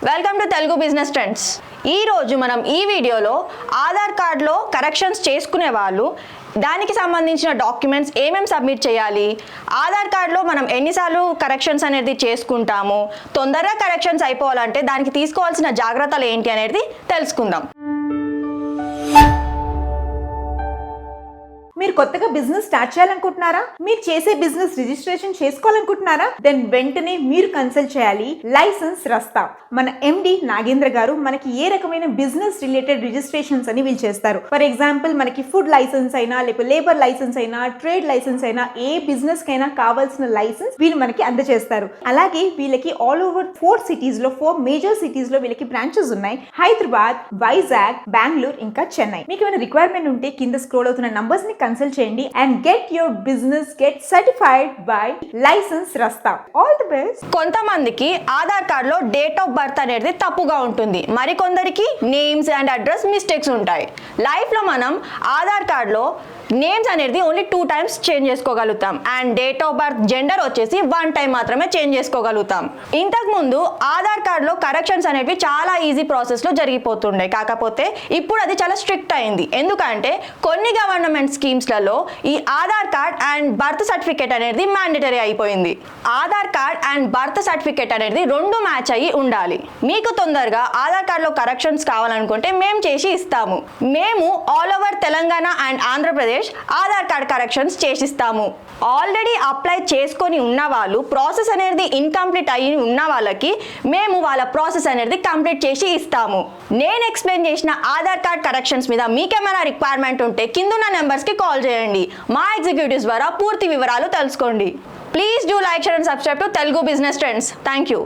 Welcome to Telugu business trends. ఈ రోజు మనం ఈ వీడియోలో ఆధార్ కార్డులో కరెక్షన్స్ చేసుకునే వాళ్ళు దానికి సంబంధించిన డాక్యుమెంట్స్ ఏమేమి సబ్మిట్ చేయాలి, ఆధార్ కార్డులో మనం ఎన్నిసార్లు కరెక్షన్స్ అనేది చేసుకుంటాము, తొందరగా కరెక్షన్స్ అయిపోవాలంటే దానికి తీసుకోవాల్సిన జాగ్రత్తలు ఏంటి అనేది తెలుసుకుందాం. మీరు కొత్తగా బిజినెస్ స్టార్ట్ చేయాలనుకుంటున్నారా? మీరు చేసే బిజినెస్ రిజిస్ట్రేషన్ చేసుకోవాలనుకుంటున్నారా? దెన్ వెంటనే మీరు కన్సల్ట్ చేయాలి లైసెన్స్ రస్తా. మన ఎండి నాగేంద్ర గారు మనకి ఏ రకమైన బిజినెస్ రిలేటెడ్ రిజిస్ట్రేషన్స్ అని వీళ్ళు చేస్తారు. ఫర్ ఎగ్జాంపుల్ మనకి ఫుడ్ లైసెన్స్ అయినా, లేకపోతే లేబర్ లైసెన్స్ అయినా, ట్రేడ్ లైసెన్స్ అయినా, ఏ బిజినెస్ కైనా కావాల్సిన లైసెన్స్ వీళ్ళు మనకి అందజేస్తారు. అలాగే వీళ్ళకి ఆల్ ఓవర్ 4 cities లో 4 మేజర్ సిటీస్ లో వీళ్ళకి బ్రాంచెస్ ఉన్నాయి. హైదరాబాద్, వైజాగ్, బెంగళూరు, ఇంకా చెన్నై. మీకు ఏమైనా రిక్వైర్మెంట్ ఉంటే కింద స్క్రోల్ అవుతున్న నంబర్స్ ని కన్సల్ట్ చేయండి and get your business get certified by license రస్తా. All the best. కొంతమందికి ఆధార్ కార్డులో డేట్ ఆఫ్ బర్త్ అనేది తప్పుగా ఉంటుంది, మరికొందరికి నేమ్స్ అండ్ అడ్రస్ మిస్టేక్స్ ఉంటాయి. లైఫ్లో మనం ఆధార్ కార్డులో నేమ్స్ అనేది ఓన్లీ 2 times చేంజ్ చేసుకోగలుగుతాం and date of birth, gender వచ్చేసి 1 time మాత్రమే చేంజ్ చేసుకోగలుగుతాం. ఇంతకు ముందు ఆధార్ కార్డులో కరెక్షన్స్ అనేవి చాలా ఈజీ ప్రాసెస్లో జరిగిపోతుండే, కాకపోతే ఇప్పుడు అది చాలా స్ట్రిక్ట్ అయింది. ఎందుకంటే కొన్ని గవర్నమెంట్ స్కీమ్స్లలో ఈ Aadhaar card and birth certificate అనేది మ్యాండేటరీ అయిపోయింది. Aadhaar card and birth certificate అనేది 2 మ్యాచ్ అయ్యి ఉండాలి. మీకు తొందరగా ఆధార్ కార్డులో కరెక్షన్స్ కావాలనుకుంటే మేము చేసి ఇస్తాము. మేము all over Telangana and Andhra Pradesh Aadhaar card corrections చేసిస్తాము. ఆల్రెడీ అప్లై చేసుకొని ఉన్న వాళ్ళు, ప్రాసెస్ అనేది ఇన్కంప్లీట్ అయ్యి ఉన్న వాళ్ళకి మేము వాళ్ళ ప్రాసెస్ అనేది కంప్లీట్ చేసి ఇస్తాము. నేను ఎక్స్ప్లెయిన్ చేసిన ఆధార్ కార్డ్ కరెక్షన్స్ మీద మీకేమైనా రిక్వైర్మెంట్ ఉంటే కిందున్న నెంబర్స్కి కాల్ చేయండి. మా ఎగ్జిక్యూటివ్స్ ద్వారా పూర్తి వివరాలు తెలుసుకోండి. Please do like, share and subscribe to Telugu business trends. Thank you.